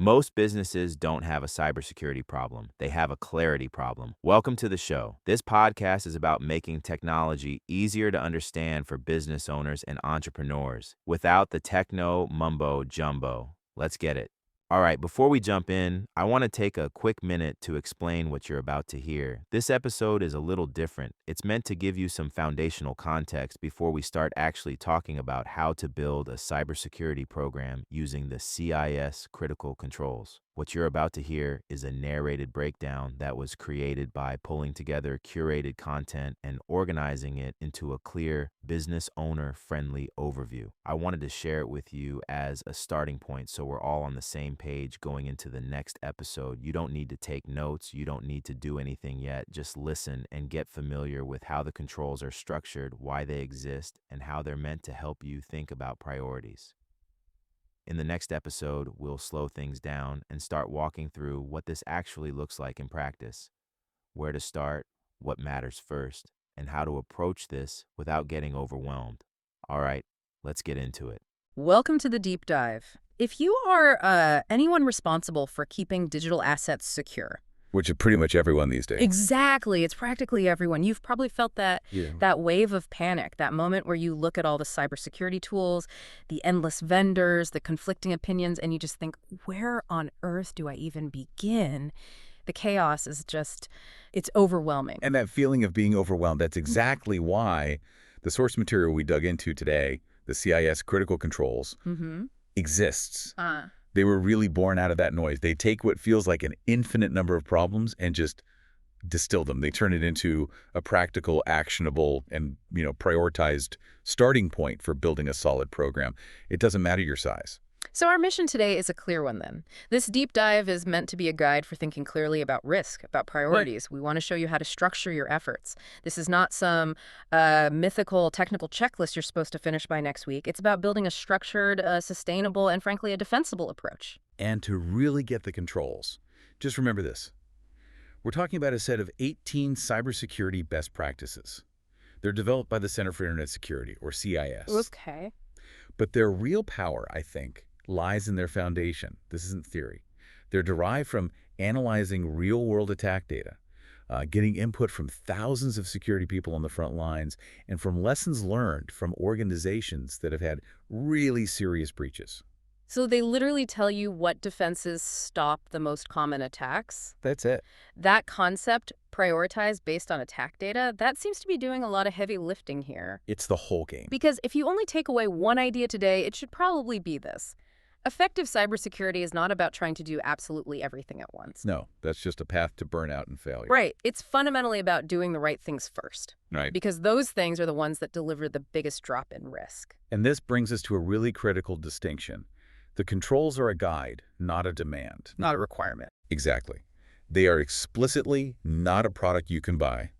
Most businesses don't have a cybersecurity problem. They have a clarity problem. Welcome to the show. This podcast is about making technology easier to understand for business owners and entrepreneurs without the techno mumbo jumbo. Let's get it. All right, before we jump in, I want to take a quick minute to explain what you're about to hear. This episode is a little different. It's meant to give you some foundational context before we start actually talking about how to build a cybersecurity program using the CIS Critical Controls. What you're about to hear is a narrated breakdown that was created by pulling together curated content and organizing it into a clear, business owner-friendly overview. I wanted to share it with you as a starting point so we're all on the same page going into the next episode. You don't need to take notes. You don't need to do anything yet. Just listen and get familiar with how the controls are structured, why they exist, and how they're meant to help you think about priorities. In the next episode, we'll slow things down and start walking through what this actually looks like in practice, where to start, what matters first, and how to approach this without getting overwhelmed. All right, let's get into it. Welcome to the deep dive. If you are anyone responsible for keeping digital assets secure. Which is pretty much everyone these days. Exactly. It's practically everyone. You've probably felt that wave of panic, that moment where you look at all the cybersecurity tools, the endless vendors, the conflicting opinions, and you just think, where on earth do I even begin? The chaos is just, it's overwhelming. And that feeling of being overwhelmed, that's exactly why the source material we dug into today, the CIS Critical Controls, exists. They were really born out of that noise. They take what feels like an infinite number of problems and just distill them. They turn it into a practical, actionable, and prioritized starting point for building a solid program. It doesn't matter your size. So our mission today is a clear one then. This deep dive is meant to be a guide for thinking clearly about risk, about priorities. We want to show you how to structure your efforts. This is not some mythical technical checklist you're supposed to finish by next week. It's about building a structured, sustainable, and frankly, a defensible approach. And to really get the controls, just remember this. We're talking about a set of 18 cybersecurity best practices. They're developed by the Center for Internet Security, or CIS. Okay. But their real power, I think, lies in their foundation. This isn't theory. They're derived from analyzing real-world attack data, getting input from thousands of security people on the front lines, and from lessons learned from organizations that have had really serious breaches. So they literally tell you what defenses stop the most common attacks? That's it. That concept, prioritized based on attack data, that seems to be doing a lot of heavy lifting here. It's the whole game. Because if you only take away one idea today, it should probably be this. Effective cybersecurity is not about trying to do absolutely everything at once. No, that's just a path to burnout and failure. Right. It's fundamentally about doing the right things first. Right. Because those things are the ones that deliver the biggest drop in risk. And this brings us to a really critical distinction. The controls are a guide, not a demand. Not a requirement. Exactly. They are explicitly not a product you can buy,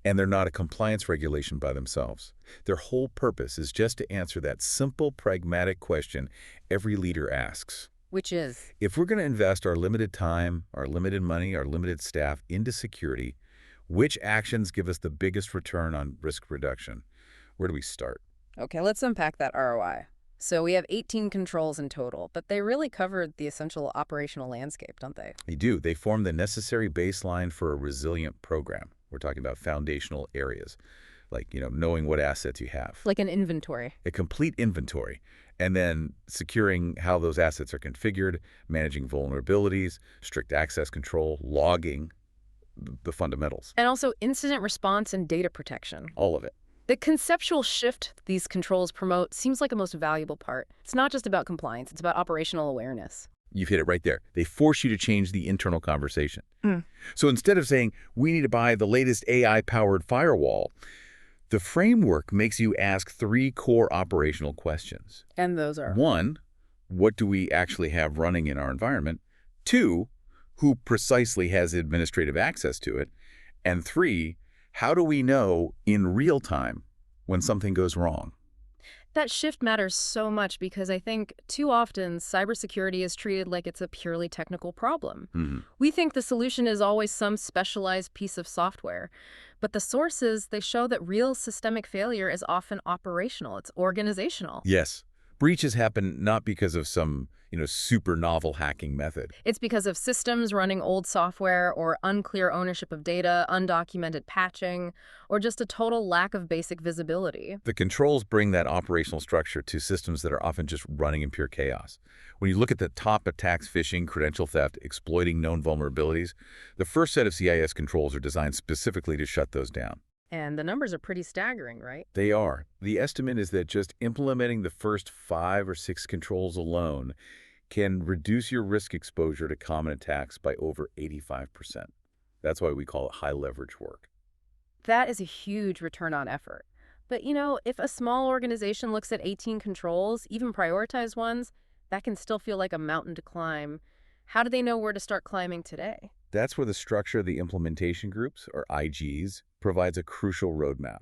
and they're not a compliance regulation by themselves. Their whole purpose is just to answer that simple, pragmatic question every leader asks. Which is? If we're going to invest our limited time, our limited money, our limited staff into security, which actions give us the biggest return on risk reduction? Where do we start? Okay, let's unpack that ROI. So we have 18 controls in total, but they really covered the essential operational landscape, don't they? They do. They form the necessary baseline for a resilient program. We're talking about foundational areas, like, knowing what assets you have. Like an inventory. A complete inventory. And then securing how those assets are configured, managing vulnerabilities, strict access control, logging, the fundamentals. And also incident response and data protection. All of it. The conceptual shift these controls promote seems like a most valuable part. It's not just about compliance, it's about operational awareness. You've hit it right there. They force you to change the internal conversation. So instead of saying, we need to buy the latest AI-powered firewall, the framework makes you ask 3 core operational questions. And those are? 1, what do we actually have running in our environment? 2, who precisely has administrative access to it? And 3, how do we know in real time when something goes wrong? That shift matters so much because I think too often cybersecurity is treated like it's a purely technical problem. We think the solution is always some specialized piece of software. But the sources, they show that real systemic failure is often operational. It's organizational. Yes. Breaches happen not because of some super novel hacking method. It's because of systems running old software or unclear ownership of data, undocumented patching, or just a total lack of basic visibility. The controls bring that operational structure to systems that are often just running in pure chaos. When you look at the top attacks, phishing, credential theft, exploiting known vulnerabilities, the first set of CIS controls are designed specifically to shut those down. And the numbers are pretty staggering, right? They are. The estimate is that just implementing the first 5 or 6 controls alone can reduce your risk exposure to common attacks by over 85%. That's why we call it high leverage work. That is a huge return on effort. But if a small organization looks at 18 controls, even prioritized ones, that can still feel like a mountain to climb. How do they know where to start climbing today? That's where the structure of the implementation groups, or IGs, provides a crucial roadmap.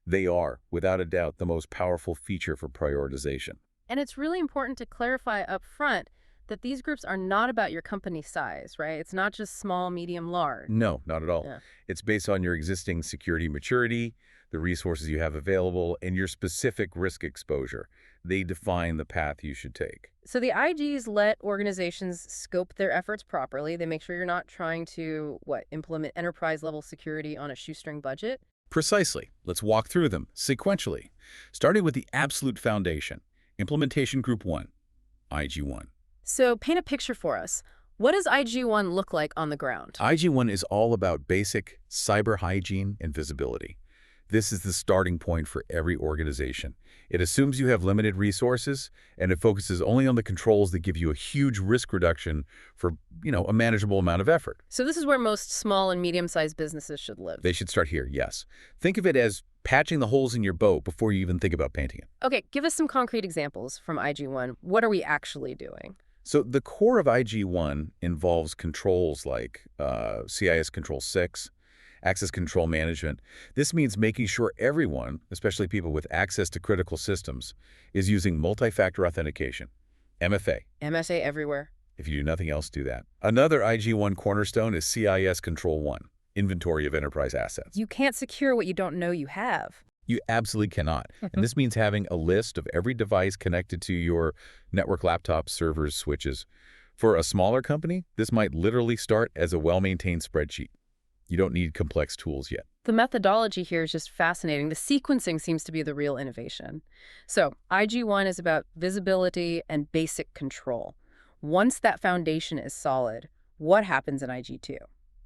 They are, without a doubt, the most powerful feature for prioritization. And it's really important to clarify up front that these groups are not about your company size, right? It's not just small, medium, large. No, not at all. Yeah. It's based on your existing security maturity, the resources you have available, and your specific risk exposure. They define the path you should take. So the IGs let organizations scope their efforts properly. They make sure you're not trying to, implement enterprise-level security on a shoestring budget. Precisely. Let's walk through them sequentially, starting with the absolute foundation. Implementation Group 1, IG1. So paint a picture for us. What does IG1 look like on the ground? IG1 is all about basic cyber hygiene and visibility. This is the starting point for every organization. It assumes you have limited resources, and it focuses only on the controls that give you a huge risk reduction for, a manageable amount of effort. So this is where most small and medium-sized businesses should live. They should start here, yes. Think of it as patching the holes in your boat before you even think about painting it. Okay, give us some concrete examples from IG1. What are we actually doing? So the core of IG1 involves controls like CIS Control 6, access control management. This means making sure everyone, especially people with access to critical systems, is using multi-factor authentication, MFA. MFA everywhere. If you do nothing else, do that. Another IG1 cornerstone is CIS Control 1, Inventory of Enterprise Assets. You can't secure what you don't know you have. You absolutely cannot. And this means having a list of every device connected to your network, laptops, servers, switches. For a smaller company, this might literally start as a well-maintained spreadsheet. You don't need complex tools yet. The methodology here is just fascinating. The sequencing seems to be the real innovation. So IG1 is about visibility and basic control. Once that foundation is solid, what happens in IG2?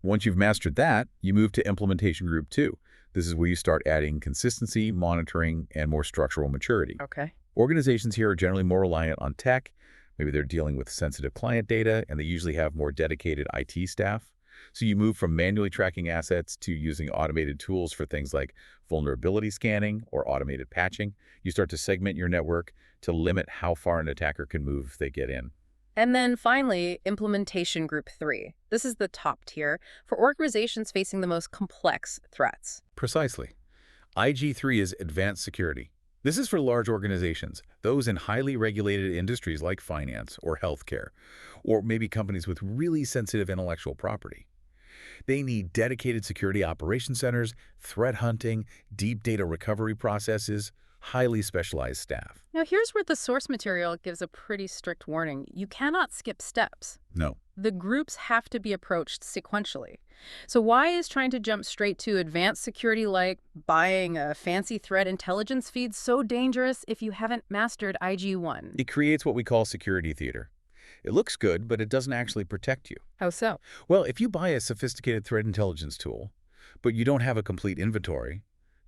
Once you've mastered that, you move to Implementation Group 2. This is where you start adding consistency, monitoring, and more structural maturity. Okay. Organizations here are generally more reliant on tech. Maybe they're dealing with sensitive client data, and they usually have more dedicated IT staff. So you move from manually tracking assets to using automated tools for things like vulnerability scanning or automated patching. You start to segment your network to limit how far an attacker can move if they get in. And then finally, Implementation Group 3. This is the top tier for organizations facing the most complex threats. Precisely. IG3 is Advanced Security. This is for large organizations, those in highly regulated industries like finance or healthcare, or maybe companies with really sensitive intellectual property. They need dedicated security operation centers, threat hunting, deep data recovery processes, highly specialized staff. Now, here's where the source material gives a pretty strict warning. You cannot skip steps. No. The groups have to be approached sequentially. So why is trying to jump straight to advanced security like buying a fancy threat intelligence feed so dangerous if you haven't mastered IG1? It creates what we call security theater. It looks good, but it doesn't actually protect you. How so? Well, if you buy a sophisticated threat intelligence tool, but you don't have a complete inventory,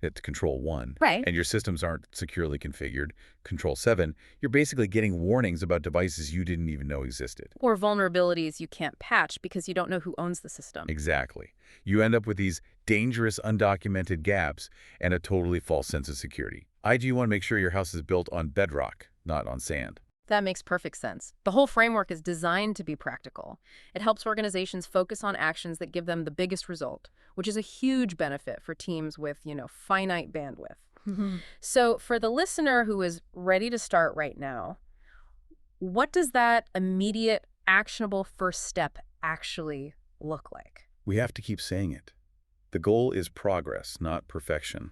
at Control 1, right, and your systems aren't securely configured, Control 7, you're basically getting warnings about devices you didn't even know existed. Or vulnerabilities you can't patch because you don't know who owns the system. Exactly. You end up with these dangerous undocumented gaps and a totally false sense of security. IG1 makes sure your house is built on bedrock, not on sand. That makes perfect sense. The whole framework is designed to be practical. It helps organizations focus on actions that give them the biggest result, which is a huge benefit for teams with, finite bandwidth. So for the listener who is ready to start right now, what does that immediate, actionable first step actually look like? We have to keep saying it. The goal is progress, not perfection.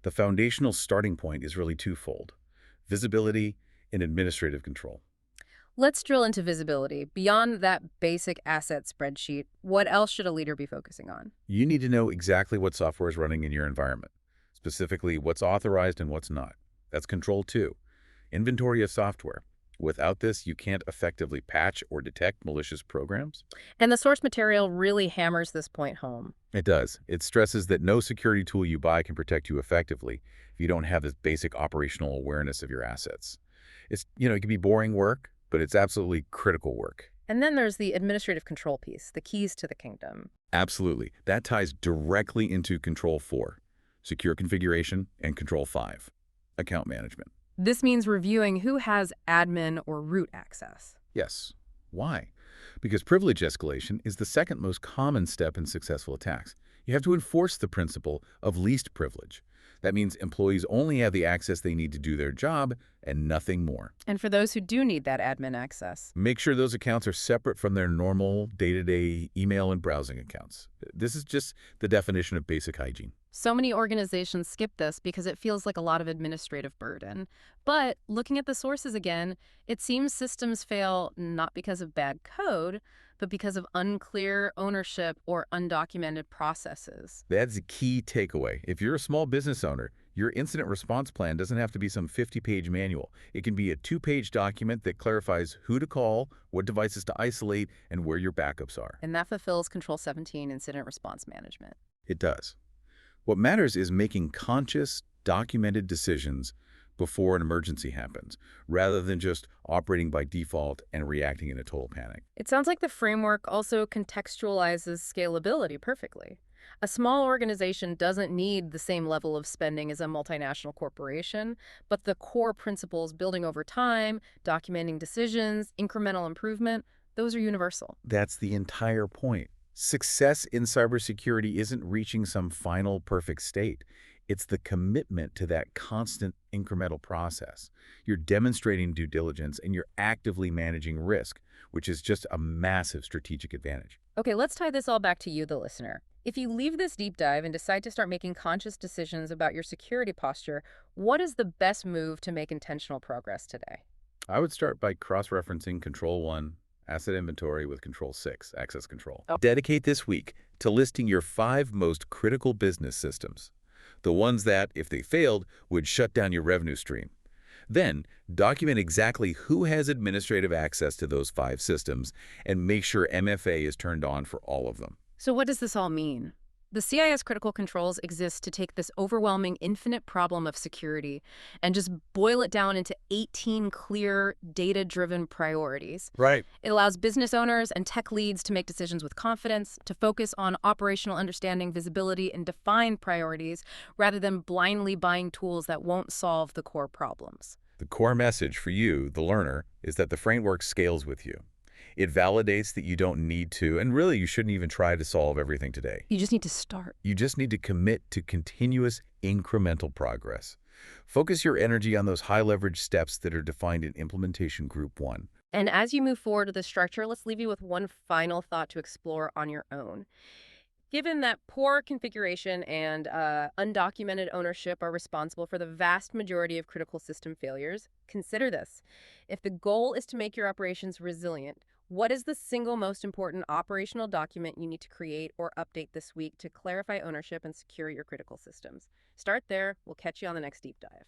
The foundational starting point is really twofold: visibility and administrative control. Let's drill into visibility. Beyond that basic asset spreadsheet, what else should a leader be focusing on? You need to know exactly what software is running in your environment, specifically what's authorized and what's not. That's control two, inventory of software. Without this, you can't effectively patch or detect malicious programs. And the source material really hammers this point home. It does. It stresses that no security tool you buy can protect you effectively if you don't have this basic operational awareness of your assets. It can be boring work, but it's absolutely critical work. And then there's the administrative control piece, the keys to the kingdom. Absolutely. That ties directly into Control 4, secure configuration, and Control 5, account management. This means reviewing who has admin or root access. Yes. Why? Because privilege escalation is the second most common step in successful attacks. You have to enforce the principle of least privilege. That means employees only have the access they need to do their job and nothing more. And for those who do need that admin access, Make sure those accounts are separate from their normal day-to-day email and browsing accounts. This is just the definition of basic hygiene. so many organizations skip this because it feels like a lot of administrative burden. But looking at the sources again, it seems systems fail not because of bad code, but because of unclear ownership or undocumented processes. That's a key takeaway. If you're a small business owner, your incident response plan doesn't have to be some 50-page manual. It can be a 2-page document that clarifies who to call, what devices to isolate, and where your backups are. And that fulfills Control 17 incident response management. It does. What matters is making conscious, documented decisions before an emergency happens, rather than just operating by default and reacting in a total panic. It sounds like the framework also contextualizes scalability perfectly. A small organization doesn't need the same level of spending as a multinational corporation, but the core principles building over time, documenting decisions, incremental improvement, those are universal. That's the entire point. Success in cybersecurity isn't reaching some final perfect state. It's the commitment to that constant incremental process. You're demonstrating due diligence and you're actively managing risk, which is just a massive strategic advantage. Okay, let's tie this all back to you, the listener. If you leave this deep dive and decide to start making conscious decisions about your security posture, what is the best move to make intentional progress today? I would start by cross-referencing Control 1, Asset Inventory, with Control 6, Access Control. Oh. Dedicate this week to listing your 5 most critical business systems, the ones that, if they failed, would shut down your revenue stream. Then, document exactly who has administrative access to those 5 systems and make sure MFA is turned on for all of them. So what does this all mean? The CIS Critical Controls exist to take this overwhelming, infinite problem of security and just boil it down into 18 clear, data-driven priorities. Right. It allows business owners and tech leads to make decisions with confidence, to focus on operational understanding, visibility, and defined priorities, rather than blindly buying tools that won't solve the core problems. The core message for you, the learner, is that the framework scales with you. It validates that you don't need to, and really you shouldn't even try to solve everything today. You just need to start. You just need to commit to continuous incremental progress. Focus your energy on those high-leverage steps that are defined in Implementation Group 1. And as you move forward to the structure, let's leave you with one final thought to explore on your own. Given that poor configuration and undocumented ownership are responsible for the vast majority of critical system failures, consider this. If the goal is to make your operations resilient, what is the single most important operational document you need to create or update this week to clarify ownership and secure your critical systems? Start there. We'll catch you on the next deep dive.